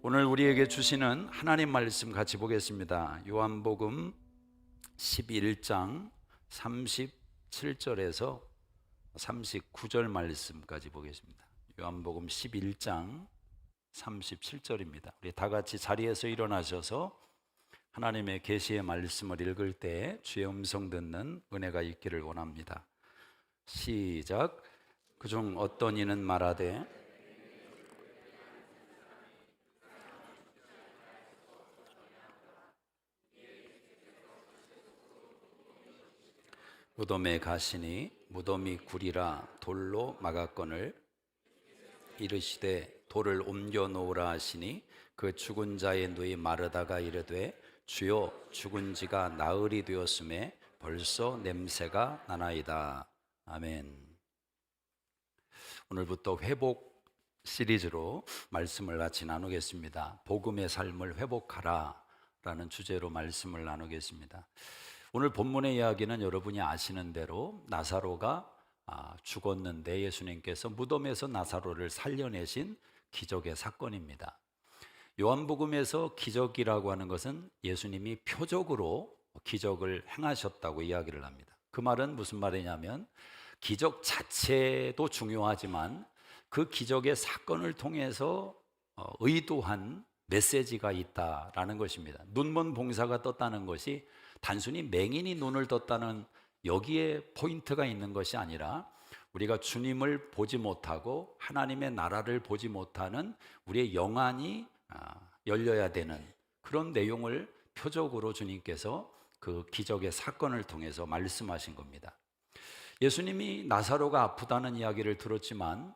오늘 우리에게 주시는 하나님 말씀 같이 보겠습니다. 요한복음 11장 37절에서 39절 말씀까지 보겠습니다. 요한복음 11장 37절입니다. 우리 다 같이 자리에서 일어나셔서 하나님의 계시의 말씀을 읽을 때 주의 음성 듣는 은혜가 있기를 원합니다. 시작. 그중 어떤 이는 말하되 무덤에 가시니 무덤이 굴이라 돌로 막았거늘 이르시되 돌을 옮겨 놓으라 하시니 그 죽은 자의 누이 마르다가 이르되 주여 죽은 지가 나흘이 되었음에 벌써 냄새가 나나이다. 아멘. 오늘부터 회복 시리즈로 말씀을 같이 나누겠습니다. 복음의 삶을 회복하라 라는 주제로 말씀을 나누겠습니다. 오늘 본문의 이야기는 여러분이 아시는 대로 나사로가 죽었는데 예수님께서 무덤에서 나사로를 살려내신 기적의 사건입니다. 요한복음에서 기적이라고 하는 것은 예수님이 표적으로 기적을 행하셨다고 이야기를 합니다. 그 말은 무슨 말이냐면 기적 자체도 중요하지만 그 기적의 사건을 통해서 의도한 메시지가 있다라는 것입니다. 눈먼 봉사가 떴다는 것이 단순히 맹인이 눈을 떴다는 여기에 포인트가 있는 것이 아니라 우리가 주님을 보지 못하고 하나님의 나라를 보지 못하는 우리의 영안이 열려야 되는 그런 내용을 표적으로 주님께서 그 기적의 사건을 통해서 말씀하신 겁니다. 예수님이 나사로가 아프다는 이야기를 들었지만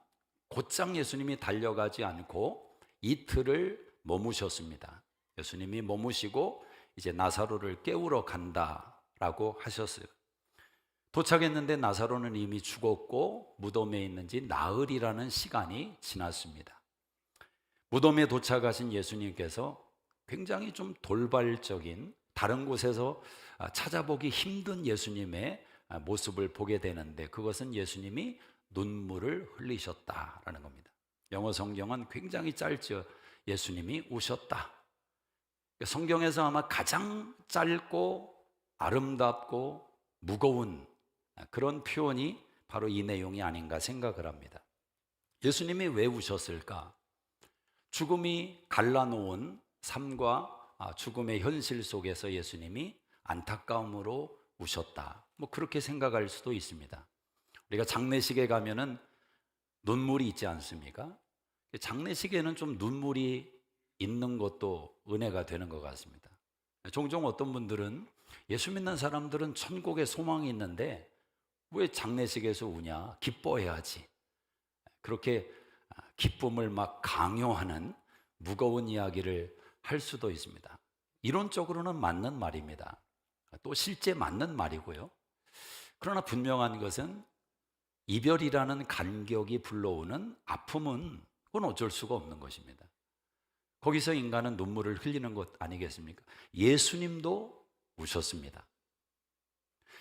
곧장 예수님이 달려가지 않고 이틀을 머무셨습니다. 예수님이 머무시고 이제 나사로를 깨우러 간다라고 하셨어요. 도착했는데 나사로는 이미 죽었고 무덤에 있는지 나흘이라는 시간이 지났습니다. 무덤에 도착하신 예수님께서 굉장히 좀 돌발적인 다른 곳에서 찾아보기 힘든 예수님의 모습을 보게 되는데 그것은 예수님이 눈물을 흘리셨다라는 겁니다. 영어 성경은 굉장히 짧죠. 예수님이 우셨다. 성경에서 아마 가장 짧고 아름답고 무거운 그런 표현이 바로 이 내용이 아닌가 생각을 합니다. 예수님이 왜 우셨을까? 죽음이 갈라놓은 삶과 죽음의 현실 속에서 예수님이 안타까움으로 우셨다. 뭐 그렇게 생각할 수도 있습니다. 우리가 장례식에 가면은 눈물이 있지 않습니까? 장례식에는 좀 눈물이 있는 것도 은혜가 되는 것 같습니다. 종종 어떤 분들은 예수 믿는 사람들은 천국에 소망이 있는데 왜 장례식에서 우냐? 기뻐해야지. 그렇게 기쁨을 막 강요하는 무거운 이야기를 할 수도 있습니다. 이론적으로는 맞는 말입니다. 또 실제 맞는 말이고요. 그러나 분명한 것은 이별이라는 간격이 불러오는 아픔은 그건 어쩔 수가 없는 것입니다. 거기서 인간은 눈물을 흘리는 것 아니겠습니까? 예수님도 우셨습니다.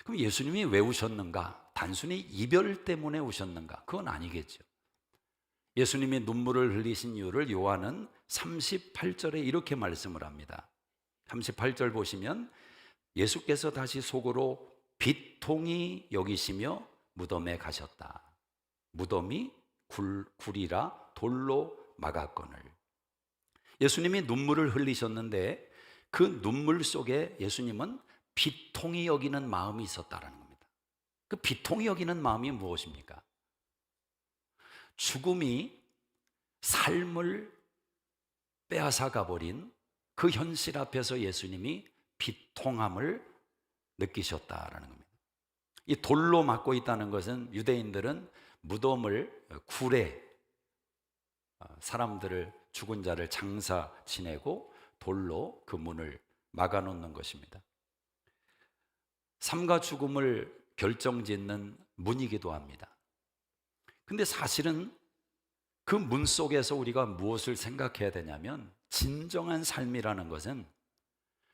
그럼 예수님이 왜 우셨는가? 단순히 이별 때문에 우셨는가? 그건 아니겠죠. 예수님이 눈물을 흘리신 이유를 요한은 38절에 이렇게 말씀을 합니다. 38절 보시면 예수께서 다시 속으로 비통히 여기시며 무덤에 가셨다. 무덤이 굴이라 돌로 막았거늘. 예수님이 눈물을 흘리셨는데 그 눈물 속에 예수님은 비통히 여기는 마음이 있었다는 겁니다. 그 비통히 여기는 마음이 무엇입니까? 죽음이 삶을 빼앗아 가버린 그 현실 앞에서 예수님이 비통함을 느끼셨다라는 겁니다. 이 돌로 막고 있다는 것은 유대인들은 무덤을 굴에 사람들을 죽은 자를 장사 지내고 돌로 그 문을 막아놓는 것입니다. 삶과 죽음을 결정짓는 문이기도 합니다. 근데 사실은 그 문 속에서 우리가 무엇을 생각해야 되냐면 진정한 삶이라는 것은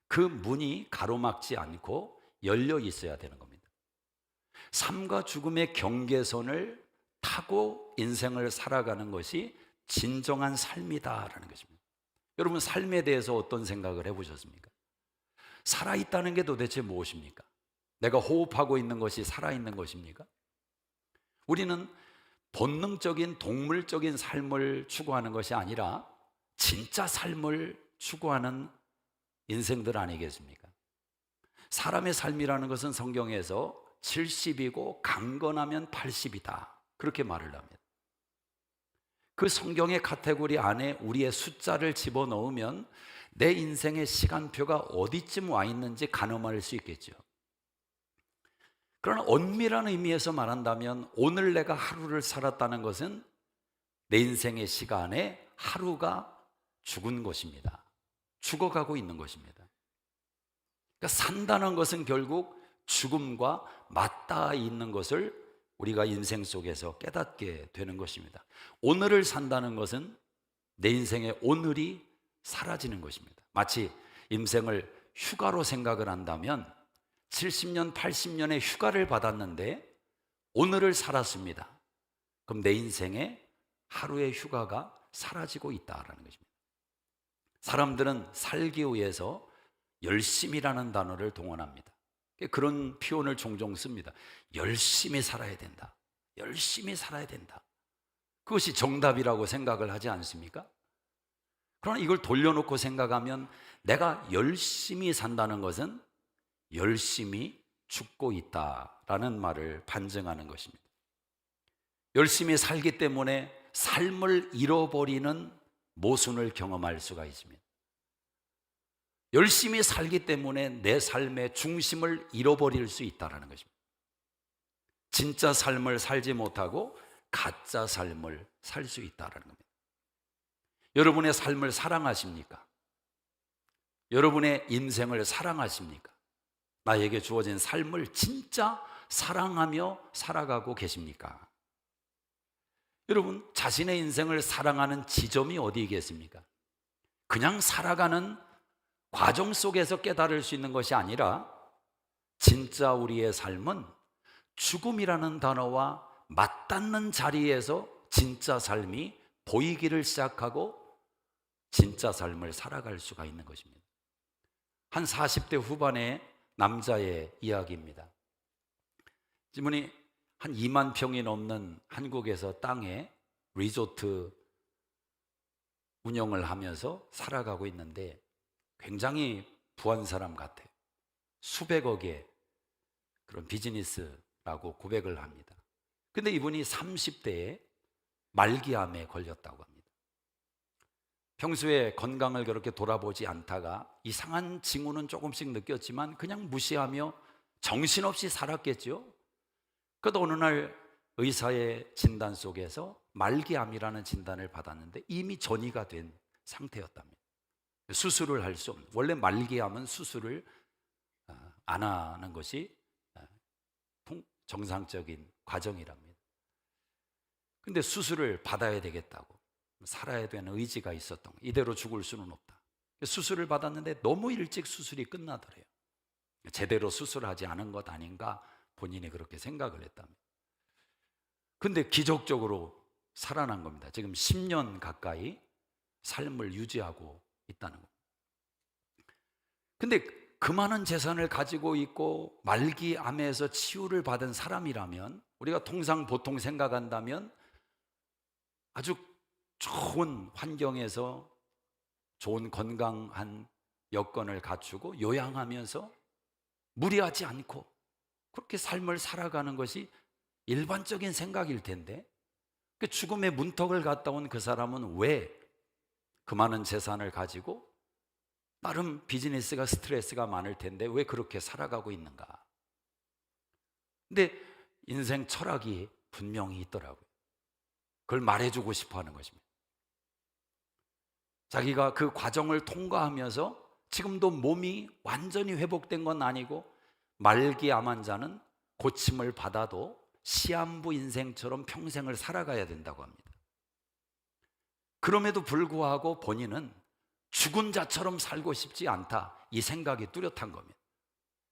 그 문이 가로막지 않고 열려 있어야 되는 겁니다. 삶과 죽음의 경계선을 타고 인생을 살아가는 것이 진정한 삶이다라는 것입니다. 여러분, 삶에 대해서 어떤 생각을 해보셨습니까? 살아있다는 게 도대체 무엇입니까? 내가 호흡하고 있는 것이 살아있는 것입니까? 우리는 본능적인 동물적인 삶을 추구하는 것이 아니라 진짜 삶을 추구하는 인생들 아니겠습니까? 사람의 삶이라는 것은 성경에서 70이고 강건하면 80이다, 그렇게 말을 합니다. 그 성경의 카테고리 안에 우리의 숫자를 집어넣으면 내 인생의 시간표가 어디쯤 와 있는지 가늠할 수 있겠죠. 그러나 엄밀한 의미에서 말한다면 오늘 내가 하루를 살았다는 것은 내 인생의 시간에 하루가 죽은 것입니다. 죽어가고 있는 것입니다. 그러니까 산다는 것은 결국 죽음과 맞닿아 있는 것을 우리가 인생 속에서 깨닫게 되는 것입니다. 오늘을 산다는 것은 내 인생의 오늘이 사라지는 것입니다. 마치 인생을 휴가로 생각을 한다면 70년, 80년의 휴가를 받았는데 오늘을 살았습니다. 그럼 내 인생에 하루의 휴가가 사라지고 있다라는 것입니다. 사람들은 살기 위해서 열심이라는 단어를 동원합니다. 그런 표현을 종종 씁니다. 열심히 살아야 된다. 열심히 살아야 된다. 그것이 정답이라고 생각을 하지 않습니까? 그러나 이걸 돌려놓고 생각하면 내가 열심히 산다는 것은 열심히 죽고 있다라는 말을 반증하는 것입니다. 열심히 살기 때문에 삶을 잃어버리는 모순을 경험할 수가 있습니다. 열심히 살기 때문에 내 삶의 중심을 잃어버릴 수 있다는 것입니다. 진짜 삶을 살지 못하고 가짜 삶을 살 수 있다는 겁니다. 여러분의 삶을 사랑하십니까? 여러분의 인생을 사랑하십니까? 나에게 주어진 삶을 진짜 사랑하며 살아가고 계십니까? 여러분, 자신의 인생을 사랑하는 지점이 어디겠습니까? 그냥 살아가는 과정 속에서 깨달을 수 있는 것이 아니라 진짜 우리의 삶은 죽음이라는 단어와 맞닿는 자리에서 진짜 삶이 보이기를 시작하고 진짜 삶을 살아갈 수가 있는 것입니다. 한 40대 후반의 남자의 이야기입니다. 이분이 한 2만 평이 넘는 한국에서 땅에 리조트 운영을 하면서 살아가고 있는데 굉장히 부한 사람 같아요. 수백억의 그런 비즈니스라고 고백을 합니다. 근데 이분이 30대에 말기암에 걸렸다고 합니다. 평소에 건강을 그렇게 돌아보지 않다가 이상한 징후는 조금씩 느꼈지만 그냥 무시하며 정신없이 살았겠죠. 그러다 어느 날 의사의 진단 속에서 말기암이라는 진단을 받았는데 이미 전이가 된 상태였답니다. 수술을 할 수 없는, 원래 말기암은 수술을 안 하는 것이 정상적인 과정이랍니다. 근데 수술을 받아야 되겠다고, 살아야 되는 의지가 있었던 거예요. 이대로 죽을 수는 없다. 수술을 받았는데 너무 일찍 수술이 끝나더래요. 제대로 수술하지 않은 것 아닌가 본인이 그렇게 생각을 했답니다. 근데 기적적으로 살아난 겁니다. 지금 10년 가까이 삶을 유지하고 있다는 겁니다. 근데 그 많은 재산을 가지고 있고 말기암에서 치유를 받은 사람이라면 우리가 통상 보통 생각한다면 아주 좋은 환경에서 좋은 건강한 여건을 갖추고 요양하면서 무리하지 않고 그렇게 삶을 살아가는 것이 일반적인 생각일 텐데 그 죽음의 문턱을 갔다 온 그 사람은 왜 그 많은 재산을 가지고 나름 비즈니스가 스트레스가 많을 텐데 왜 그렇게 살아가고 있는가? 근데 인생 철학이 분명히 있더라고요. 그걸 말해주고 싶어 하는 것입니다. 자기가 그 과정을 통과하면서 지금도 몸이 완전히 회복된 건 아니고 말기암 환자는 고침을 받아도 시한부 인생처럼 평생을 살아가야 된다고 합니다. 그럼에도 불구하고 본인은 죽은 자처럼 살고 싶지 않다, 이 생각이 뚜렷한 겁니다.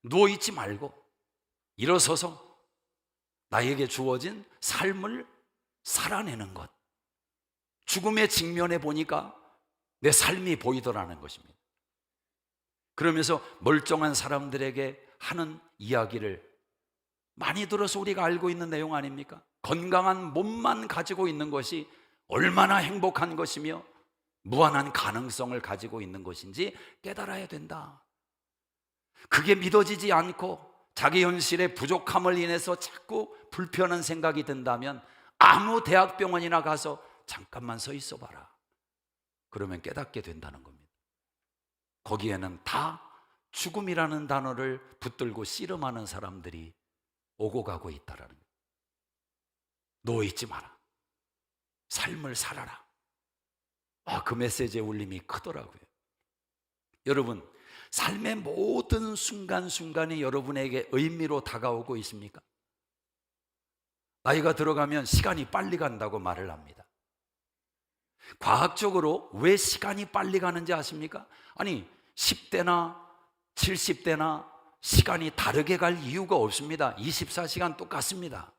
누워있지 말고 일어서서 나에게 주어진 삶을 살아내는 것. 죽음에 직면해 보니까 내 삶이 보이더라는 것입니다. 그러면서 멀쩡한 사람들에게 하는 이야기를 많이 들어서 우리가 알고 있는 내용 아닙니까? 건강한 몸만 가지고 있는 것이 얼마나 행복한 것이며 무한한 가능성을 가지고 있는 것인지 깨달아야 된다. 그게 믿어지지 않고 자기 현실의 부족함을 인해서 자꾸 불편한 생각이 든다면 아무 대학병원이나 가서 잠깐만 서 있어 봐라. 그러면 깨닫게 된다는 겁니다. 거기에는 다 죽음이라는 단어를 붙들고 씨름하는 사람들이 오고 가고 있다라는 거예요. 누워있지 마라. 삶을 살아라. 그 메시지의 울림이 크더라고요. 여러분, 삶의 모든 순간순간이 여러분에게 의미로 다가오고 있습니까? 나이가 들어가면 시간이 빨리 간다고 말을 합니다. 과학적으로 왜 시간이 빨리 가는지 아십니까? 아니, 10대나 70대나 시간이 다르게 갈 이유가 없습니다. 24시간 똑같습니다.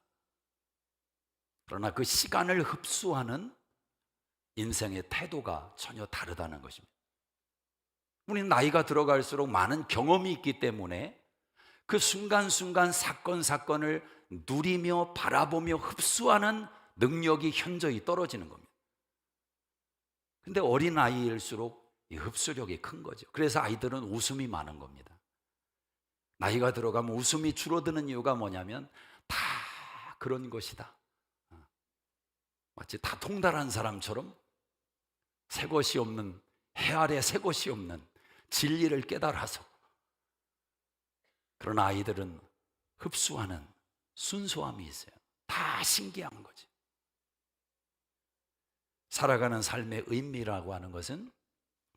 그러나 그 시간을 흡수하는 인생의 태도가 전혀 다르다는 것입니다. 우리는 나이가 들어갈수록 많은 경험이 있기 때문에 그 순간순간 사건을 누리며 바라보며 흡수하는 능력이 현저히 떨어지는 겁니다. 근데 어린아이일수록 이 흡수력이 큰 거죠. 그래서 아이들은 웃음이 많은 겁니다. 나이가 들어가면 웃음이 줄어드는 이유가 뭐냐면 다 그런 것이다. 마치 다 통달한 사람처럼 새 것이 없는, 해 아래 새 것이 없는 진리를 깨달아서. 그런 아이들은 흡수하는 순수함이 있어요. 다 신기한 거지. 살아가는 삶의 의미라고 하는 것은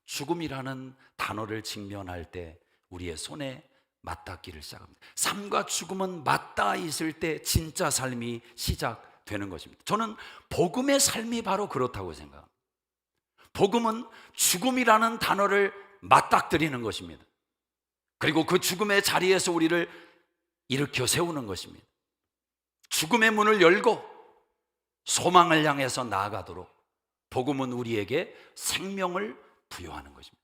죽음이라는 단어를 직면할 때 우리의 손에 맞닿기를 시작합니다. 삶과 죽음은 맞닿아 있을 때 진짜 삶이 시작되는 것입니다. 저는 복음의 삶이 바로 그렇다고 생각합니다. 복음은 죽음이라는 단어를 맞닥뜨리는 것입니다. 그리고 그 죽음의 자리에서 우리를 일으켜 세우는 것입니다. 죽음의 문을 열고 소망을 향해서 나아가도록 복음은 우리에게 생명을 부여하는 것입니다.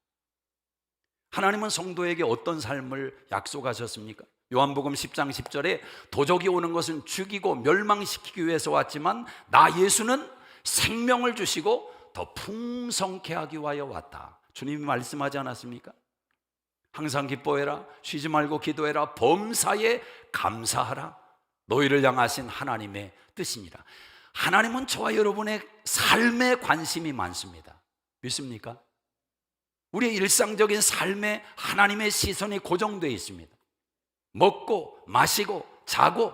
하나님은 성도에게 어떤 삶을 약속하셨습니까? 요한복음 10장 10절에 도적이 오는 것은 죽이고 멸망시키기 위해서 왔지만 나 예수는 생명을 주시고 더 풍성케 하기 위하여 왔다. 주님이 말씀하지 않았습니까? 항상 기뻐해라, 쉬지 말고 기도해라, 범사에 감사하라. 너희를 향하신 하나님의 뜻이니라. 하나님은 저와 여러분의 삶에 관심이 많습니다. 믿습니까? 우리의 일상적인 삶에 하나님의 시선이 고정되어 있습니다. 먹고 마시고 자고,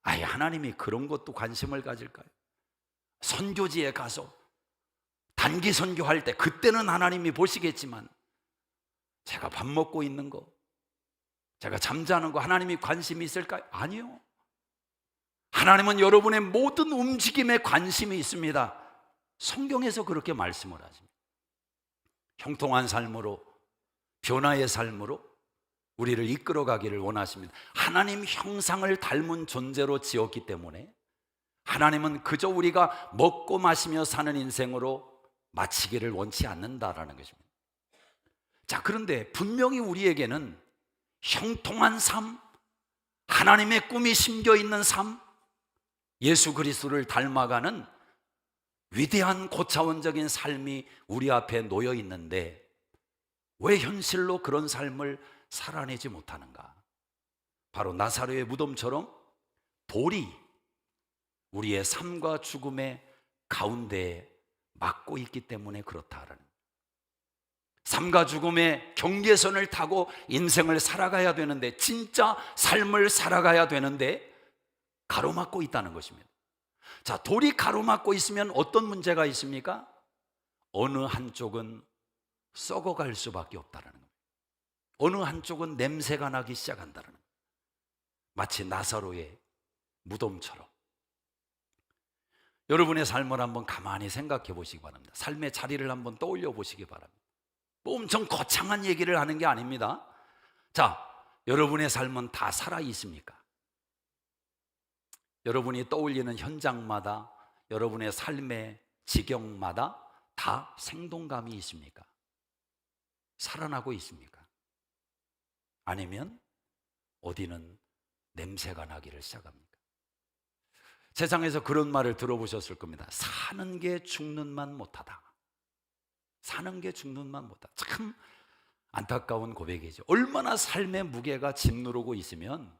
하나님이 그런 것도 관심을 가질까요? 선교지에 가서 단기 선교할 때 그때는 하나님이 보시겠지만 제가 밥 먹고 있는 거, 제가 잠자는 거 하나님이 관심이 있을까요? 아니요. 하나님은 여러분의 모든 움직임에 관심이 있습니다. 성경에서 그렇게 말씀을 하십니다. 형통한 삶으로, 변화의 삶으로 우리를 이끌어가기를 원하십니다. 하나님 형상을 닮은 존재로 지었기 때문에 하나님은 그저 우리가 먹고 마시며 사는 인생으로 마치기를 원치 않는다라는 것입니다. 자, 그런데 분명히 우리에게는 형통한 삶, 하나님의 꿈이 심겨 있는 삶, 예수 그리스도를 닮아가는 위대한 고차원적인 삶이 우리 앞에 놓여 있는데 왜 현실로 그런 삶을 살아내지 못하는가? 바로 나사로의 무덤처럼 돌이 우리의 삶과 죽음의 가운데에 막고 있기 때문에 그렇다라는, 삶과 죽음의 경계선을 타고 인생을 살아가야 되는데, 진짜 삶을 살아가야 되는데 가로막고 있다는 것입니다. 자, 돌이 가로막고 있으면 어떤 문제가 있습니까? 어느 한쪽은 썩어갈 수밖에 없다는 겁니다. 어느 한쪽은 냄새가 나기 시작한다는 겁니다. 마치 나사로의 무덤처럼. 여러분의 삶을 한번 가만히 생각해 보시기 바랍니다. 삶의 자리를 한번 떠올려 보시기 바랍니다. 뭐 엄청 거창한 얘기를 하는 게 아닙니다. 자, 여러분의 삶은 다 살아 있습니까? 여러분이 떠올리는 현장마다, 여러분의 삶의 지경마다 다 생동감이 있습니까? 살아나고 있습니까? 아니면 어디는 냄새가 나기를 시작합니까? 세상에서 그런 말을 들어보셨을 겁니다. 사는 게 죽는 맛 못하다. 사는 게 죽는 맛 못하다. 참 안타까운 고백이죠. 얼마나 삶의 무게가 짓누르고 있으면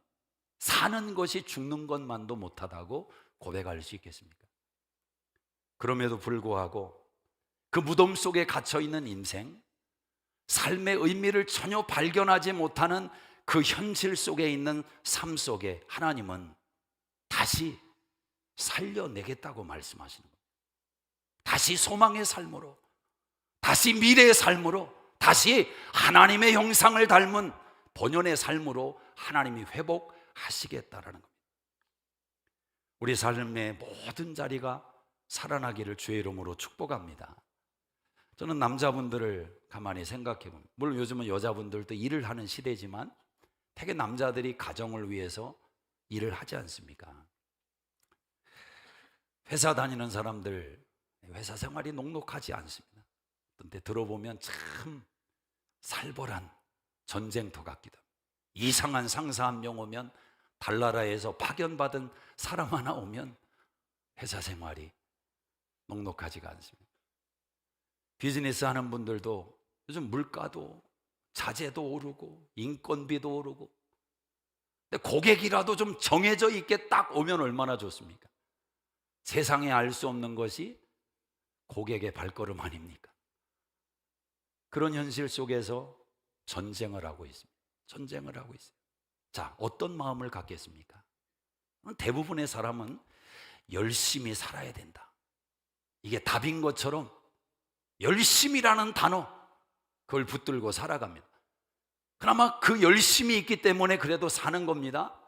사는 것이 죽는 것만도 못하다고 고백할 수 있겠습니까? 그럼에도 불구하고 그 무덤 속에 갇혀있는 인생, 삶의 의미를 전혀 발견하지 못하는 그 현실 속에 있는 삶 속에 하나님은 다시 살려내겠다고 말씀하시는 겁니다. 다시 소망의 삶으로, 다시 미래의 삶으로, 다시 하나님의 형상을 닮은 본연의 삶으로 하나님이 회복하시겠다라는 겁니다. 우리 삶의 모든 자리가 살아나기를 주의 이름으로 축복합니다. 저는 남자분들을 가만히 생각해 봅니다. 물론 요즘은 여자분들도 일을 하는 시대지만 되게 남자들이 가정을 위해서 일을 하지 않습니까? 회사 다니는 사람들 회사 생활이 녹록하지 않습니다. 그런데 들어보면 참 살벌한 전쟁터 같기도 합니다. 이상한 상사 한 명 오면, 달나라에서 파견받은 사람 하나 오면 회사 생활이 녹록하지가 않습니다. 비즈니스 하는 분들도 요즘 물가도 자재도 오르고 인건비도 오르고, 근데 고객이라도 좀 정해져 있게 딱 오면 얼마나 좋습니까? 세상에 알 수 없는 것이 고객의 발걸음 아닙니까? 그런 현실 속에서 전쟁을 하고 있습니다. 전쟁을 하고 있어요. 자, 어떤 마음을 갖겠습니까? 대부분의 사람은 열심히 살아야 된다, 이게 답인 것처럼 열심이라는 단어, 그걸 붙들고 살아갑니다. 그나마 그 열심이 있기 때문에 그래도 사는 겁니다.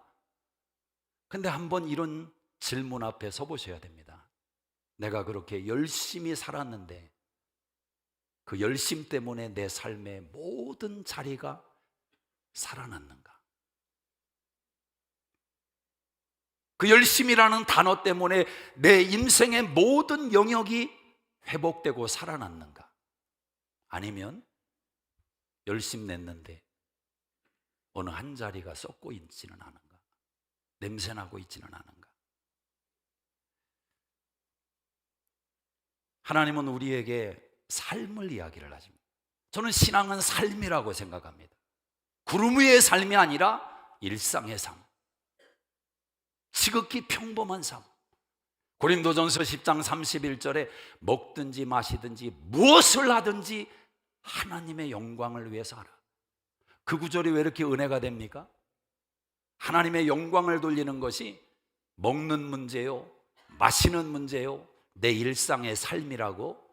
근데 한번 이런 질문 앞에 서보셔야 됩니다. 내가 그렇게 열심히 살았는데 그 열심 때문에 내 삶의 모든 자리가 살아났는가? 그 열심이라는 단어 때문에 내 인생의 모든 영역이 회복되고 살아났는가? 아니면 열심 냈는데 어느 한 자리가 썩고 있지는 않은가? 냄새나고 있지는 않은가? 하나님은 우리에게 삶을 이야기를 하십니다. 저는 신앙은 삶이라고 생각합니다. 구름 위의 삶이 아니라 일상의 삶, 지극히 평범한 삶. 고린도전서 10장 31절에 먹든지 마시든지 무엇을 하든지 하나님의 영광을 위해서 하라. 그 구절이 왜 이렇게 은혜가 됩니까? 하나님의 영광을 돌리는 것이 먹는 문제요, 마시는 문제요, 내 일상의 삶이라고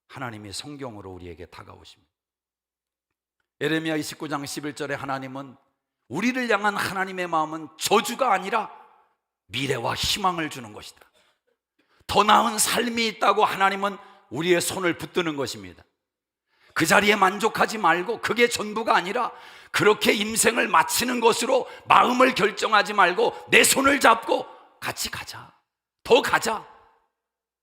하나님이 성경으로 우리에게 다가오십니다. 예레미야 29장 11절에 하나님은, 우리를 향한 하나님의 마음은 저주가 아니라 미래와 희망을 주는 것이다. 더 나은 삶이 있다고 하나님은 우리의 손을 붙드는 것입니다. 그 자리에 만족하지 말고, 그게 전부가 아니라 그렇게 인생을 마치는 것으로 마음을 결정하지 말고 내 손을 잡고 같이 가자, 더 가자.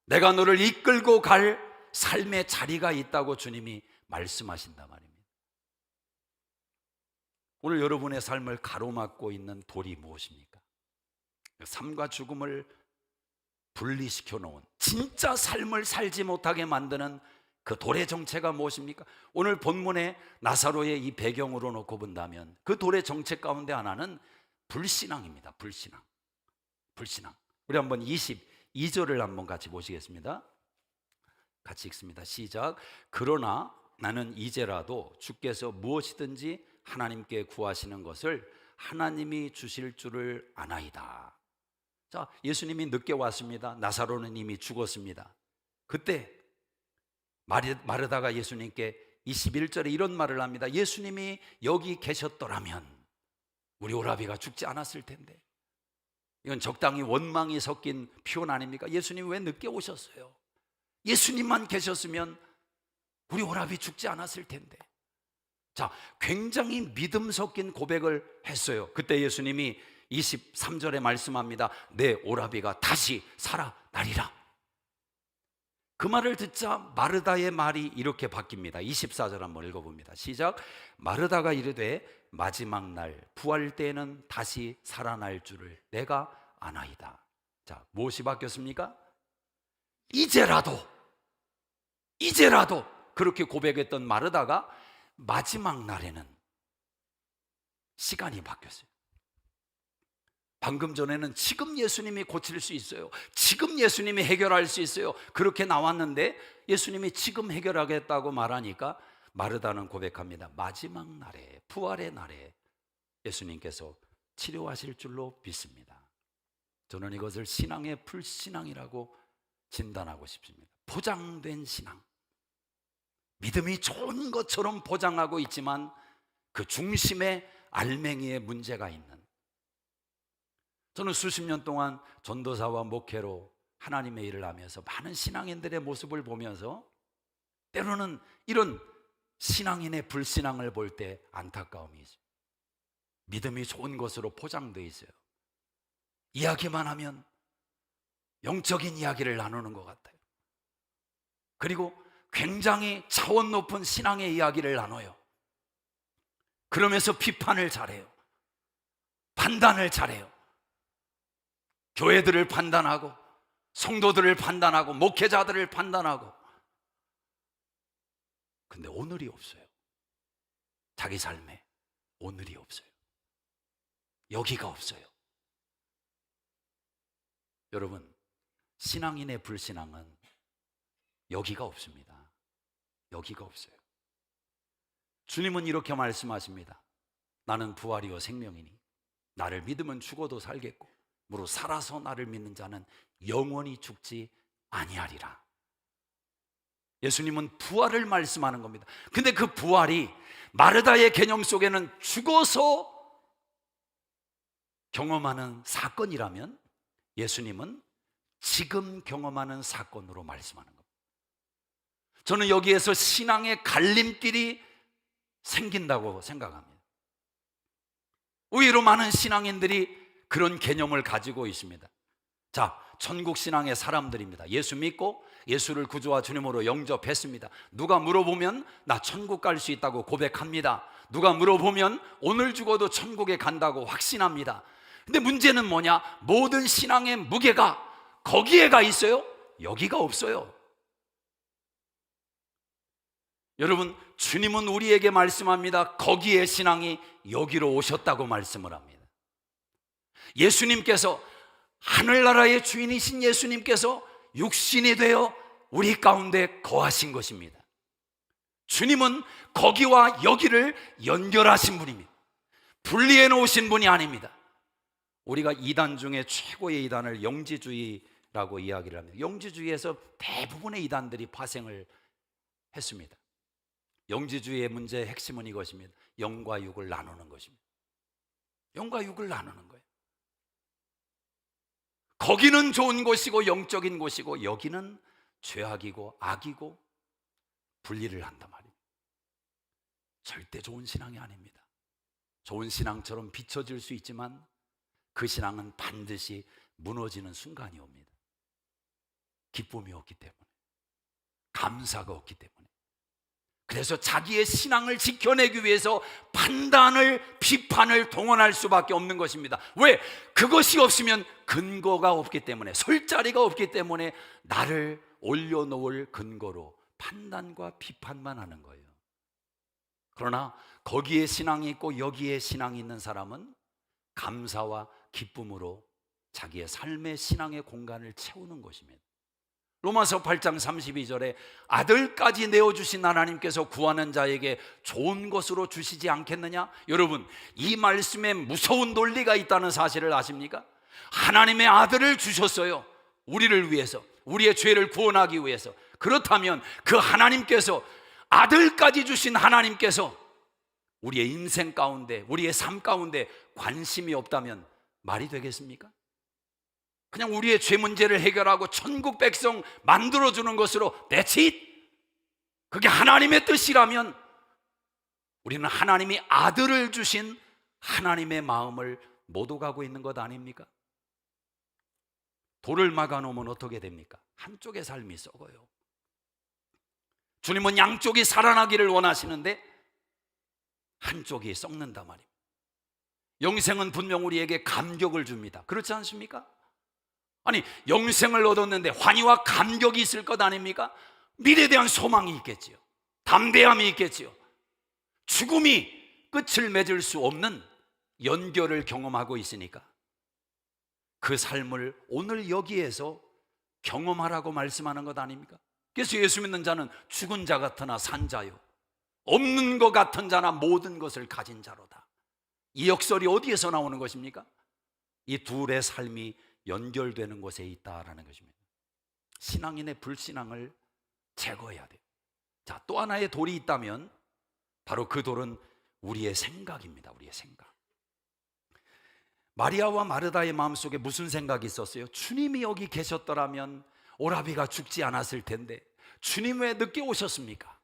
내가 너를 이끌고 갈 삶의 자리가 있다고 주님이 말씀하신단 말입니다. 오늘 여러분의 삶을 가로막고 있는 돌이 무엇입니까? 삶과 죽음을 분리시켜 놓은, 진짜 삶을 살지 못하게 만드는 그 돌의 정체가 무엇입니까? 오늘 본문에 나사로의 이 배경으로 놓고 본다면 그 돌의 정체 가운데 하나는 불신앙입니다. 불신앙. 우리 한번 22절을 한번 같이 보시겠습니다. 같이 읽습니다. 시작. 그러나 나는 이제라도 주께서 무엇이든지 하나님께 구하시는 것을 하나님이 주실 줄을 아나이다. 자, 예수님이 늦게 왔습니다. 나사로는 이미 죽었습니다. 그때 마르다가 예수님께 21절에 이런 말을 합니다. 예수님이 여기 계셨더라면 우리 오라비가 죽지 않았을 텐데. 이건 적당히 원망이 섞인 표현 아닙니까? 예수님 왜 늦게 오셨어요? 예수님만 계셨으면 우리 오라비 죽지 않았을 텐데. 자, 굉장히 믿음 섞인 고백을 했어요. 그때 예수님이 23절에 말씀합니다. 내 오라비가 다시 살아나리라. 그 말을 듣자 마르다의 말이 이렇게 바뀝니다. 24절 한번 읽어봅니다. 시작. 마르다가 이르되 마지막 날 부활 때에는 다시 살아날 줄을 내가 아나이다. 자, 무엇이 바뀌었습니까? 이제라도 그렇게 고백했던 마르다가 마지막 날에는 시간이 바뀌었어요. 방금 전에는 지금 예수님이 고칠 수 있어요, 지금 예수님이 해결할 수 있어요, 그렇게 나왔는데 예수님이 지금 해결하겠다고 말하니까 마르다는 고백합니다. 마지막 날에, 부활의 날에 예수님께서 치료하실 줄로 믿습니다. 저는 이것을 신앙의 불신앙이라고 진단하고 싶습니다. 포장된 신앙, 믿음이 좋은 것처럼 포장하고 있지만 그 중심에 알맹이에 문제가 있는, 저는 수십 년 동안 전도사와 목회로 하나님의 일을 하면서 많은 신앙인들의 모습을 보면서 때로는 이런 신앙인의 불신앙을 볼 때 안타까움이 있어요. 믿음이 좋은 것으로 포장되어 있어요. 이야기만 하면 영적인 이야기를 나누는 것 같아요. 그리고 굉장히 차원 높은 신앙의 이야기를 나눠요. 그러면서 비판을 잘해요. 판단을 잘해요. 교회들을 판단하고 성도들을 판단하고 목회자들을 판단하고. 근데 오늘이 없어요. 자기 삶에 오늘이 없어요. 여기가 없어요. 여러분, 신앙인의 불신앙은 여기가 없습니다. 여기가 없어요. 주님은 이렇게 말씀하십니다. 나는 부활이요 생명이니 나를 믿으면 죽어도 살겠고 무릇 살아서 나를 믿는 자는 영원히 죽지 아니하리라. 예수님은 부활을 말씀하는 겁니다. 근데 그 부활이 마르다의 개념 속에는 죽어서 경험하는 사건이라면 예수님은 지금 경험하는 사건으로 말씀하는 겁니다. 저는 여기에서 신앙의 갈림길이 생긴다고 생각합니다. 의외로 많은 신앙인들이 그런 개념을 가지고 있습니다. 자, 천국 신앙의 사람들입니다. 예수 믿고 예수를 구주와 주님으로 영접했습니다. 누가 물어보면 나 천국 갈 수 있다고 고백합니다. 누가 물어보면 오늘 죽어도 천국에 간다고 확신합니다. 근데 문제는 뭐냐? 모든 신앙의 무게가 거기에 가 있어요? 여기가 없어요. 여러분, 주님은 우리에게 말씀합니다. 거기에 신앙이 여기로 오셨다고 말씀을 합니다. 예수님께서, 하늘나라의 주인이신 예수님께서 육신이 되어 우리 가운데 거하신 것입니다. 주님은 거기와 여기를 연결하신 분입니다. 분리해 놓으신 분이 아닙니다. 우리가 이단 중에 최고의 이단을 영지주의라고 이야기를 합니다. 영지주의에서 대부분의 이단들이 파생을 했습니다. 영지주의의 문제의 핵심은 이것입니다. 영과 육을 나누는 것입니다. 영과 육을 나누는 거예요. 거기는 좋은 곳이고 영적인 곳이고 여기는 죄악이고 악이고 분리를 한단 말이에요. 절대 좋은 신앙이 아닙니다. 좋은 신앙처럼 비춰질 수 있지만 그 신앙은 반드시 무너지는 순간이 옵니다. 기쁨이 없기 때문에, 감사가 없기 때문에. 그래서 자기의 신앙을 지켜내기 위해서 판단을, 비판을 동원할 수밖에 없는 것입니다. 왜? 그것이 없으면 근거가 없기 때문에, 설 자리가 없기 때문에 나를 올려놓을 근거로 판단과 비판만 하는 거예요. 그러나 거기에 신앙이 있고 여기에 신앙이 있는 사람은 감사와 기쁨으로 자기의 삶의 신앙의 공간을 채우는 것입니다. 로마서 8장 32절에 아들까지 내어주신 하나님께서 구하는 자에게 좋은 것으로 주시지 않겠느냐? 여러분, 이 말씀에 무서운 논리가 있다는 사실을 아십니까? 하나님의 아들을 주셨어요. 우리를 위해서, 우리의 죄를 구원하기 위해서. 그렇다면 그 하나님께서, 아들까지 주신 하나님께서 우리의 인생 가운데, 우리의 삶 가운데 관심이 없다면 말이 되겠습니까? 그냥 우리의 죄 문제를 해결하고 천국 백성 만들어주는 것으로 That's it. 그게 하나님의 뜻이라면 우리는 하나님이 아들을 주신 하나님의 마음을 못 오가고 있는 것 아닙니까? 돌을 막아놓으면 어떻게 됩니까? 한쪽의 삶이 썩어요. 주님은 양쪽이 살아나기를 원하시는데 한쪽이 썩는단 말입니다. 영생은 분명 우리에게 감격을 줍니다. 그렇지 않습니까? 아니, 영생을 얻었는데 환희와 감격이 있을 것 아닙니까? 미래에 대한 소망이 있겠지요. 담대함이 있겠지요. 죽음이 끝을 맺을 수 없는 연결을 경험하고 있으니까 그 삶을 오늘 여기에서 경험하라고 말씀하는 것 아닙니까? 그래서 예수 믿는 자는 죽은 자 같으나 산 자요, 없는 것 같은 자나 모든 것을 가진 자로다. 이 역설이 어디에서 나오는 것입니까? 이 둘의 삶이 연결되는 곳에 있다라는 것입니다. 신앙인의 불신앙을 제거해야 돼요. 자, 또 하나의 돌이 있다면 바로 그 돌은 우리의 생각입니다. 우리의 생각. 마리아와 마르다의 마음속에 무슨 생각이 있었어요? 주님이 여기 계셨더라면 오라비가 죽지 않았을 텐데 주님 왜 늦게 오셨습니까?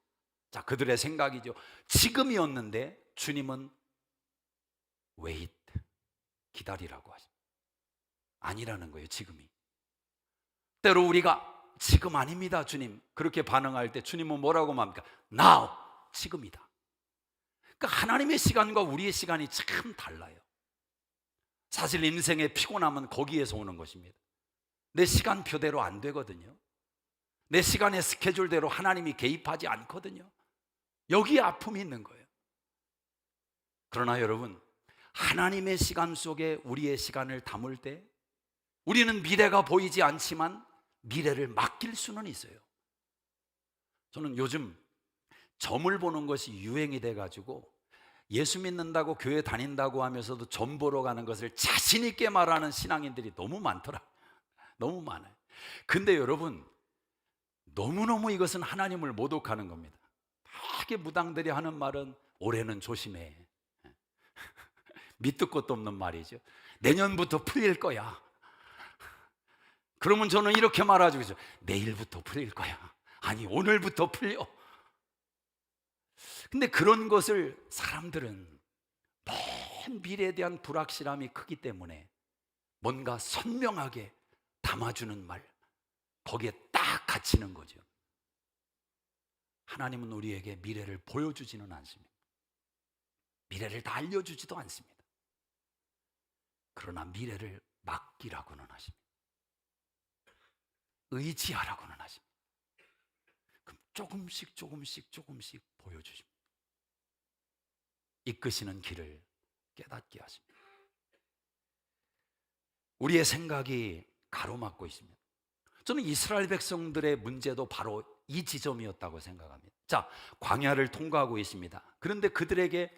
자, 그들의 생각이죠. 지금이었는데 주님은 wait, 기다리라고 하십니다. 아니라는 거예요. 지금이. 때로 우리가 지금 아닙니다 주님, 그렇게 반응할 때 주님은 뭐라고 말합니까? Now, 지금이다. 그러니까 하나님의 시간과 우리의 시간이 참 달라요. 사실 인생의 피곤함은 거기에서 오는 것입니다. 내 시간표대로 안 되거든요. 내 시간의 스케줄대로 하나님이 개입하지 않거든요. 여기에 아픔이 있는 거예요. 그러나 여러분, 하나님의 시간 속에 우리의 시간을 담을 때 우리는 미래가 보이지 않지만 미래를 맡길 수는 있어요. 저는 요즘 점을 보는 것이 유행이 돼가지고 예수 믿는다고 교회 다닌다고 하면서도 점 보러 가는 것을 자신 있게 말하는 신앙인들이 너무 많더라. 너무 많아요. 근데 여러분, 너무너무 이것은 하나님을 모독하는 겁니다. 되게 무당들이 하는 말은 올해는 조심해. 밑도 끝도 없는 말이죠. 내년부터 풀릴 거야. 그러면 저는 이렇게 말하죠. 내일부터 풀릴 거야. 아니, 오늘부터 풀려. 근데 그런 것을 사람들은 맨 미래에 대한 불확실함이 크기 때문에 뭔가 선명하게 담아주는 말, 거기에 딱 갇히는 거죠. 하나님은 우리에게 미래를 보여주지는 않습니다. 미래를 다 알려주지도 않습니다. 그러나 미래를 맡기라고는 하십니다. 의지하라고는 하십니다. 그럼 조금씩 보여주십니다. 이끄시는 길을 깨닫게 하십니다. 우리의 생각이 가로막고 있습니다. 저는 이스라엘 백성들의 문제도 바로 이 지점이었다고 생각합니다. 자, 광야를 통과하고 있습니다. 그런데 그들에게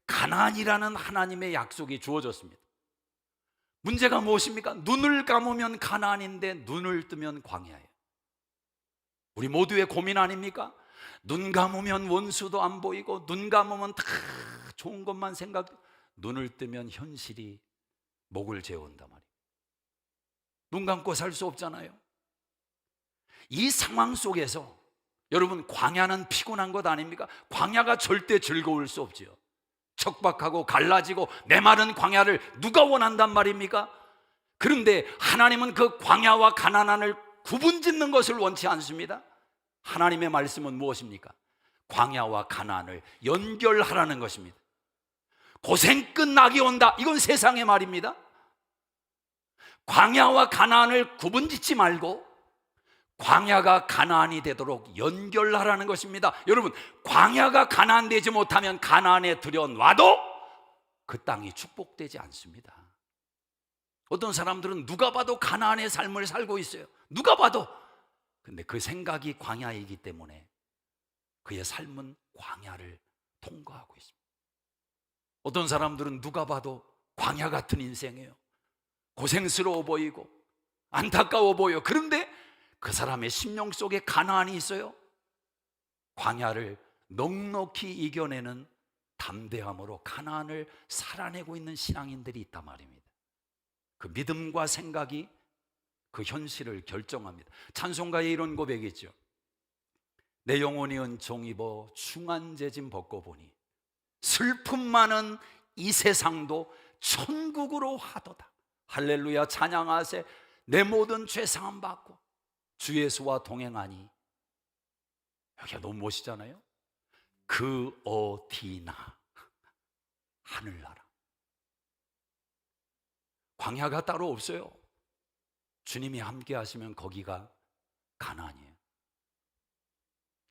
가나안이라는 하나님의 약속이 주어졌습니다. 문제가 무엇입니까? 눈을 감으면 가나안인데 눈을 뜨면 광야예요. 우리 모두의 고민 아닙니까? 눈 감으면 원수도 안 보이고 눈 감으면 다 좋은 것만 눈을 뜨면 현실이 목을 재운단 말이에요. 눈 감고 살 수 없잖아요. 이 상황 속에서 여러분, 광야는 피곤한 것 아닙니까? 광야가 절대 즐거울 수 없지요. 척박하고 갈라지고 메마른 광야를 누가 원한단 말입니까? 그런데 하나님은 그 광야와 가나안을 구분짓는 것을 원치 않습니다. 하나님의 말씀은 무엇입니까? 광야와 가나안을 연결하라는 것입니다. 고생 끝 낙이 온다, 이건 세상의 말입니다. 광야와 가나안을 구분짓지 말고 광야가 가나안이 되도록 연결하라는 것입니다. 여러분, 광야가 가나안 되지 못하면 가나안에 들여놔도 그 땅이 축복되지 않습니다. 어떤 사람들은 누가 봐도 가나안의 삶을 살고 있어요. 누가 봐도. 근데 그 생각이 광야이기 때문에 그의 삶은 광야를 통과하고 있습니다. 어떤 사람들은 누가 봐도 광야 같은 인생이에요. 고생스러워 보이고 안타까워 보여. 그런데 그 사람의 심령 속에 가나안이 있어요. 광야를 넉넉히 이겨내는 담대함으로 가나안을 살아내고 있는 신앙인들이 있단 말입니다. 그 믿음과 생각이 그 현실을 결정합니다. 찬송가에 이런 고백이 있죠. 내 영혼이 은총 입어 중한 재짐 벗고 보니 슬픔 많은 이 세상도 천국으로 하도다. 할렐루야, 찬양하세. 내 모든 죄 사함 받고 주 예수와 동행하니. 여기가 너무 멋있잖아요. 그 어디나 하늘나라. 광야가 따로 없어요. 주님이 함께 하시면 거기가 가나안이에요.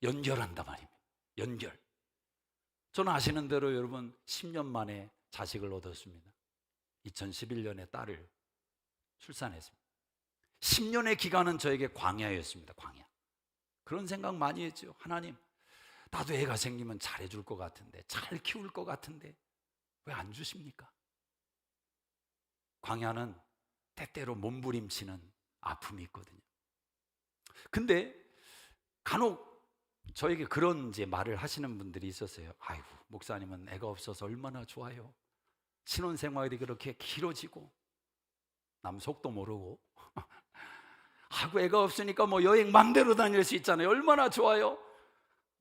연결한단 말입니다. 연결. 저는 아시는 대로 여러분 10년 만에 자식을 얻었습니다. 2011년에 딸을 출산했습니다. 10년의 기간은 저에게 광야였습니다. 광야. 그런 생각 많이 했죠. 하나님, 나도 애가 생기면 잘해줄 것 같은데, 잘 키울 것 같은데 왜 안 주십니까? 광야는 때때로 몸부림치는 아픔이 있거든요. 근데 간혹 저에게 그런 이제 말을 하시는 분들이 있었어요. 아이고, 목사님은 애가 없어서 얼마나 좋아요. 신혼생활이 그렇게 길어지고 남 속도 모르고 하고 애가 없으니까 뭐 여행 맘대로 다닐 수 있잖아요. 얼마나 좋아요.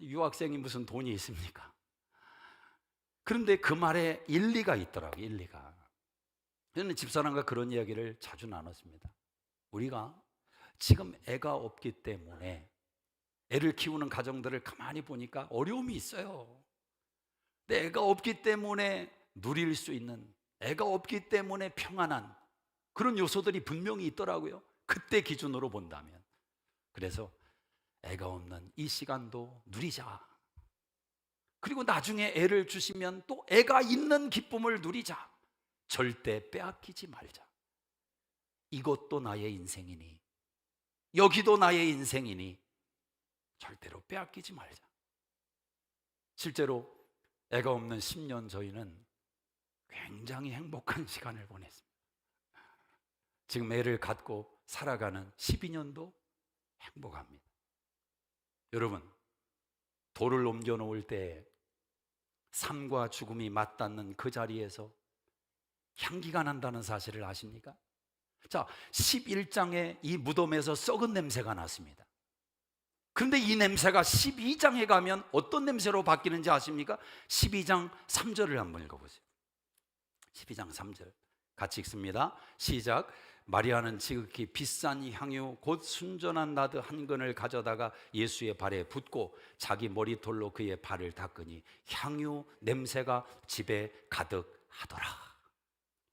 유학생이 무슨 돈이 있습니까? 그런데 그 말에 일리가 있더라고요. 일리가. 저는 집사람과 그런 이야기를 자주 나눴습니다. 우리가 지금 애가 없기 때문에 애를 키우는 가정들을 가만히 보니까 어려움이 있어요. 근데 애가 없기 때문에 누릴 수 있는, 애가 없기 때문에 평안한 그런 요소들이 분명히 있더라고요. 그때 기준으로 본다면. 그래서 애가 없는 이 시간도 누리자. 그리고 나중에 애를 주시면 또 애가 있는 기쁨을 누리자. 절대 빼앗기지 말자. 이것도 나의 인생이니, 여기도 나의 인생이니 절대로 빼앗기지 말자. 실제로 애가 없는 10년 저희는 굉장히 행복한 시간을 보냈습니다. 지금 애를 갖고 살아가는 12년도 행복합니다. 여러분, 돌을 옮겨 놓을 때 삶과 죽음이 맞닿는 그 자리에서 향기가 난다는 사실을 아십니까? 자, 11장에 이 무덤에서 썩은 냄새가 났습니다. 그런데 이 냄새가 12장에 가면 어떤 냄새로 바뀌는지 아십니까? 12장 3절을 한번 읽어보세요. 12장 3절 같이 읽습니다. 시작. 마리아는 지극히 비싼 향유 곧 순전한 나드 한 근을 가져다가 예수의 발에 붓고 자기 머리털로 그의 발을 닦으니 향유 냄새가 집에 가득하더라.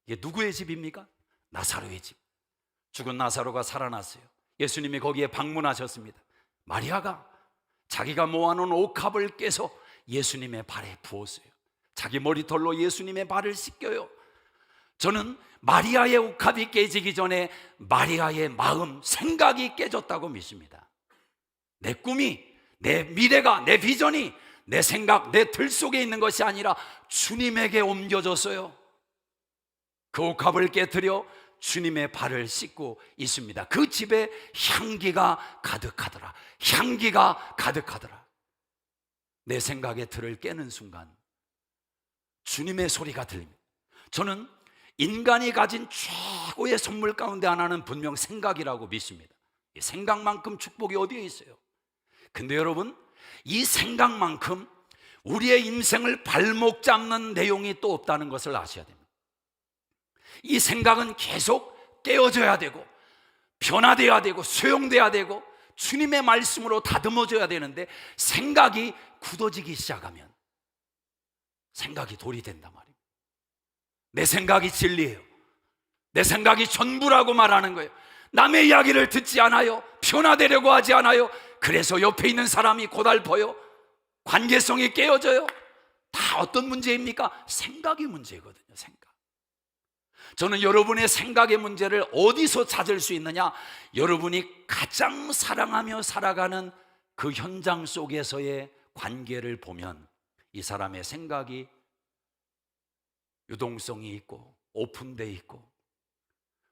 이게 누구의 집입니까? 나사로의 집. 죽은 나사로가 살아났어요. 예수님이 거기에 방문하셨습니다. 마리아가 자기가 모아놓은 옥합을 깨서 예수님의 발에 부었어요. 자기 머리털로 예수님의 발을 씻겨요. 저는 마리아의 옥합이 깨지기 전에 마리아의 마음, 생각이 깨졌다고 믿습니다. 내 꿈이, 내 미래가, 내 비전이 내 생각, 내 들 속에 있는 것이 아니라 주님에게 옮겨졌어요. 그 옥합을 깨뜨려 주님의 발을 씻고 있습니다. 그 집에 향기가 가득하더라. 향기가 가득하더라. 내 생각의 틀을 깨는 순간 주님의 소리가 들립니다. 저는 인간이 가진 최고의 선물 가운데 하나는 분명 생각이라고 믿습니다. 이 생각만큼 축복이 어디에 있어요? 근데 여러분, 이 생각만큼 우리의 인생을 발목 잡는 내용이 또 없다는 것을 아셔야 됩니다. 이 생각은 계속 깨어져야 되고 변화되어야 되고 수용돼야 되고 주님의 말씀으로 다듬어져야 되는데, 생각이 굳어지기 시작하면 생각이 돌이 된단 말이에요. 내 생각이 진리예요. 내 생각이 전부라고 말하는 거예요. 남의 이야기를 듣지 않아요. 변화되려고 하지 않아요. 그래서 옆에 있는 사람이 고달퍼요. 관계성이 깨어져요. 다 어떤 문제입니까? 생각이 문제거든요. 생각. 저는 여러분의 생각의 문제를 어디서 찾을 수 있느냐? 여러분이 가장 사랑하며 살아가는 그 현장 속에서의 관계를 보면 이 사람의 생각이 유동성이 있고 오픈되어 있고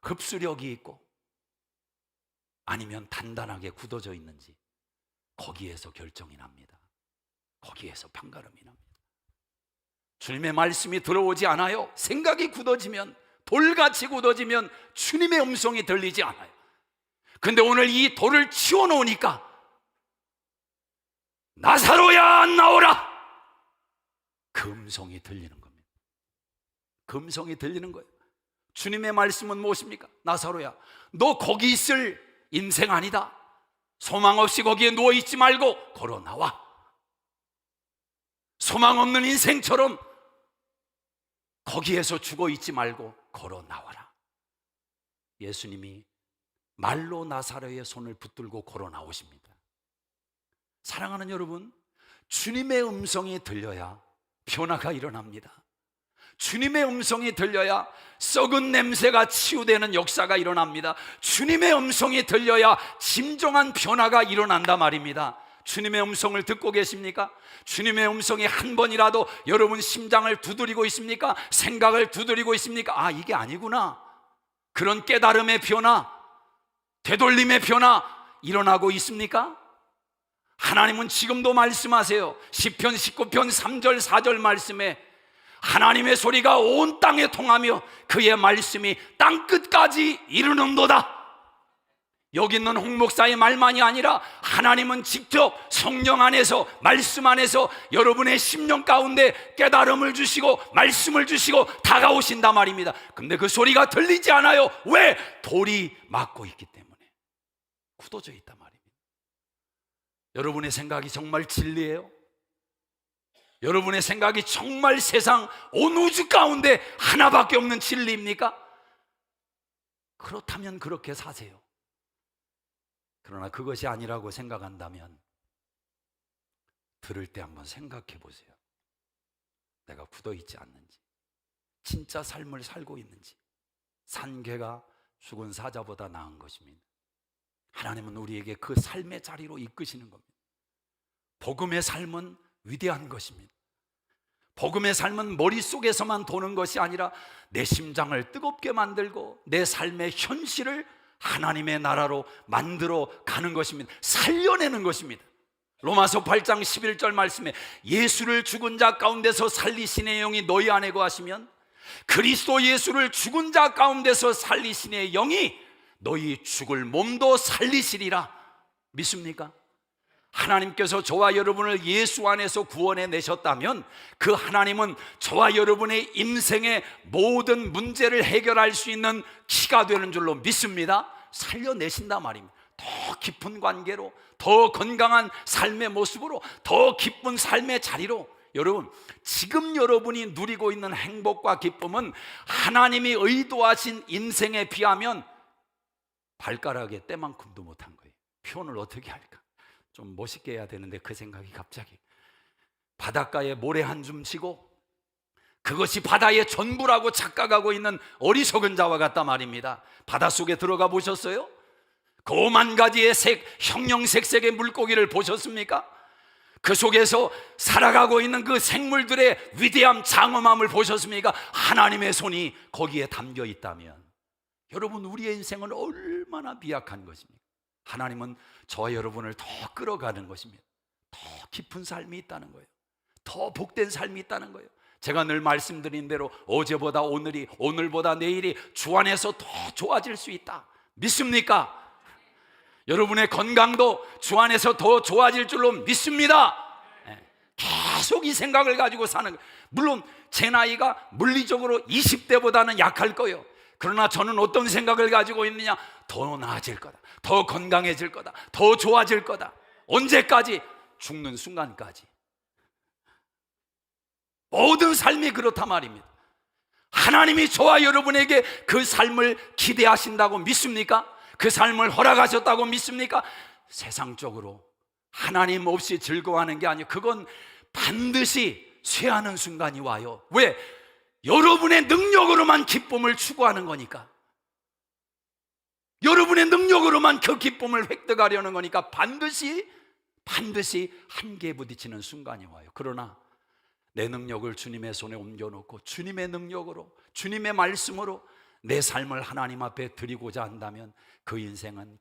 흡수력이 있고 아니면 단단하게 굳어져 있는지 거기에서 결정이 납니다. 거기에서 판가름이 납니다. 주님의 말씀이 들어오지 않아요. 생각이 굳어지면, 돌같이 굳어지면 주님의 음성이 들리지 않아요. 근데 오늘 이 돌을 치워놓으니까 나사로야 나오라, 그 음성이 들리는 겁니다. 그 음성이 들리는 거예요. 주님의 말씀은 무엇입니까? 나사로야, 너 거기 있을 인생 아니다. 소망 없이 거기에 누워있지 말고 걸어 나와. 소망 없는 인생처럼 거기에서 죽어있지 말고 걸어 나와라. 예수님이 말로 나사로의 손을 붙들고 걸어 나오십니다. 사랑하는 여러분, 주님의 음성이 들려야 변화가 일어납니다. 주님의 음성이 들려야 썩은 냄새가 치유되는 역사가 일어납니다. 주님의 음성이 들려야 진정한 변화가 일어난다 말입니다. 주님의 음성을 듣고 계십니까? 주님의 음성이 한 번이라도 여러분 심장을 두드리고 있습니까? 생각을 두드리고 있습니까? 아, 이게 아니구나. 그런 깨달음의 변화, 되돌림의 변화 일어나고 있습니까? 하나님은 지금도 말씀하세요. 시편 19편 3절 4절 말씀에 하나님의 소리가 온 땅에 통하며 그의 말씀이 땅끝까지 이르는도다. 여기 있는 홍 목사의 말만이 아니라 하나님은 직접 성령 안에서, 말씀 안에서 여러분의 심령 가운데 깨달음을 주시고 말씀을 주시고 다가오신단 말입니다. 근데 그 소리가 들리지 않아요. 왜? 돌이 막고 있기 때문에. 굳어져 있단 말입니다. 여러분의 생각이 정말 진리예요? 여러분의 생각이 정말 세상 온 우주 가운데 하나밖에 없는 진리입니까? 그렇다면 그렇게 사세요. 그러나 그것이 아니라고 생각한다면 들을 때 한번 생각해 보세요. 내가 굳어있지 않는지, 진짜 삶을 살고 있는지. 산 개가 죽은 사자보다 나은 것입니다. 하나님은 우리에게 그 삶의 자리로 이끄시는 겁니다. 복음의 삶은 위대한 것입니다. 복음의 삶은 머릿속에서만 도는 것이 아니라 내 심장을 뜨겁게 만들고 내 삶의 현실을 하나님의 나라로 만들어 가는 것입니다. 살려내는 것입니다. 로마서 8장 11절 말씀에 예수를 죽은 자 가운데서 살리신의 영이 너희 안에 거하시면 그리스도 예수를 죽은 자 가운데서 살리신의 영이 너희 죽을 몸도 살리시리라. 믿습니까? 하나님께서 저와 여러분을 예수 안에서 구원해 내셨다면 그 하나님은 저와 여러분의 인생의 모든 문제를 해결할 수 있는 키가 되는 줄로 믿습니다. 살려내신단 말입니다. 더 깊은 관계로, 더 건강한 삶의 모습으로, 더 기쁜 삶의 자리로. 여러분, 지금 여러분이 누리고 있는 행복과 기쁨은 하나님이 의도하신 인생에 비하면 발가락에 때만큼도 못한 거예요. 표현을 어떻게 할까? 좀 멋있게 해야 되는데 그 생각이 갑자기. 바닷가에 모래 한 줌 치고 그것이 바다의 전부라고 착각하고 있는 어리석은 자와 같다 말입니다. 바닷속에 들어가 보셨어요? 그 5만 가지의 형형색색의 물고기를 보셨습니까? 그 속에서 살아가고 있는 그 생물들의 위대함, 장엄함을 보셨습니까? 하나님의 손이 거기에 담겨 있다면 여러분, 우리의 인생은 얼마나 비약한 것입니까? 하나님은 저와 여러분을 더 끌어가는 것입니다. 더 깊은 삶이 있다는 거예요. 더 복된 삶이 있다는 거예요. 제가 늘 말씀드린 대로 어제보다 오늘이, 오늘보다 내일이 주 안에서 더 좋아질 수 있다. 믿습니까? 여러분의 건강도 주 안에서 더 좋아질 줄로 믿습니다. 계속 이 생각을 가지고 사는 거예요. 물론 제 나이가 물리적으로 20대보다는 약할 거예요. 그러나 저는 어떤 생각을 가지고 있느냐? 더 나아질 거다, 더 건강해질 거다, 더 좋아질 거다. 언제까지? 죽는 순간까지. 모든 삶이 그렇단 말입니다. 하나님이 저와 여러분에게 그 삶을 기대하신다고 믿습니까? 그 삶을 허락하셨다고 믿습니까? 세상적으로 하나님 없이 즐거워하는 게 아니에요. 그건 반드시 쇠하는 순간이 와요. 왜? 여러분의 능력으로만 기쁨을 추구하는 거니까. 여러분의 능력으로만 그 기쁨을 획득하려는 거니까 반드시 한계에 부딪히는 순간이 와요. 그러나 내 능력을 주님의 손에 옮겨놓고 주님의 능력으로, 주님의 말씀으로 내 삶을 하나님 앞에 드리고자 한다면 그 인생은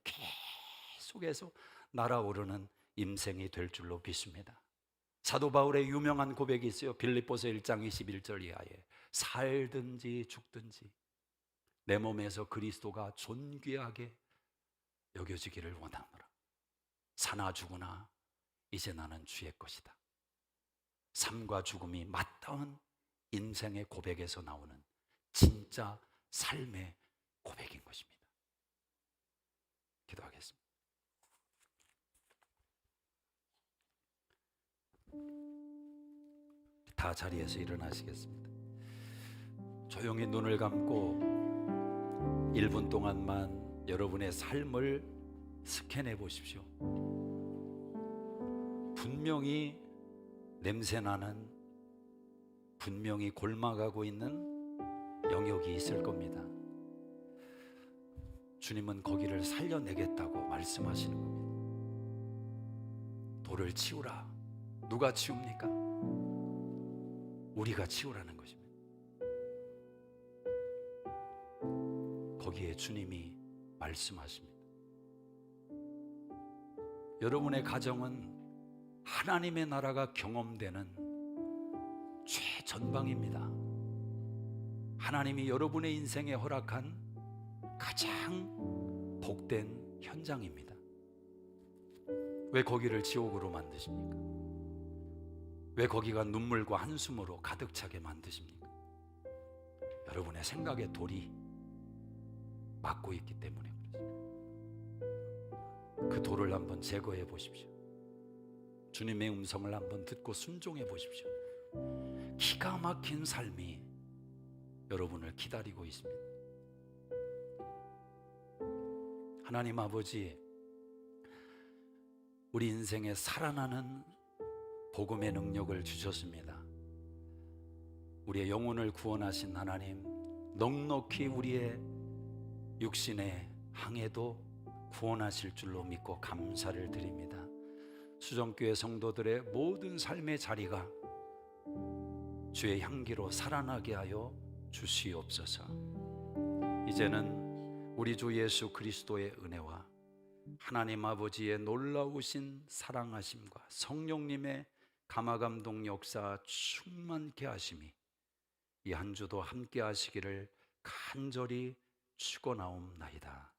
계속해서 날아오르는 인생이 될 줄로 믿습니다. 사도 바울의 유명한 고백이 있어요. 빌립보서 1장 21절 이하에 살든지 죽든지 내 몸에서 그리스도가 존귀하게 여겨지기를 원하노라. 사나 죽으나 이제 나는 주의 것이다. 삶과 죽음이 맞닿은 인생의 고백에서 나오는 진짜 삶의 고백인 것입니다. 기도하겠습니다. 다 자리에서 일어나시겠습니다. 조용히 눈을 감고 1분 동안만 여러분의 삶을 스캔해 보십시오. 분명히 냄새나는, 분명히 골마가고 있는 영역이 있을 겁니다. 주님은 거기를 살려내겠다고 말씀하시는 겁니다. 돌을 치우라. 누가 치웁니까? 우리가 치우라는 것입니다. 거기에 주님이 말씀하십니다. 여러분의 가정은 하나님의 나라가 경험되는 최전방입니다. 하나님이 여러분의 인생에 허락한 가장 복된 현장입니다. 왜 거기를 지옥으로 만드십니까? 왜 거기가 눈물과 한숨으로 가득 차게 만드십니까? 여러분의 생각에 돌이 막고 있기 때문에 그렇습니다. 그 돌을 한번 제거해 보십시오. 주님의 음성을 한번 듣고 순종해 보십시오. 기가 막힌 삶이 여러분을 기다리고 있습니다. 하나님 아버지, 우리 인생에 살아나는 복음의 능력을 주셨습니다. 우리의 영혼을 구원하신 하나님, 넉넉히 우리의 육신의 항해도 구원하실 줄로 믿고 감사를 드립니다. 수정교회 성도들의 모든 삶의 자리가 주의 향기로 살아나게 하여 주시옵소서. 이제는 우리 주 예수 그리스도의 은혜와 하나님 아버지의 놀라우신 사랑하심과 성령님의 감화감동 역사 충만케 하심이 이 한 주도 함께 하시기를 간절히 축원하옵나이다.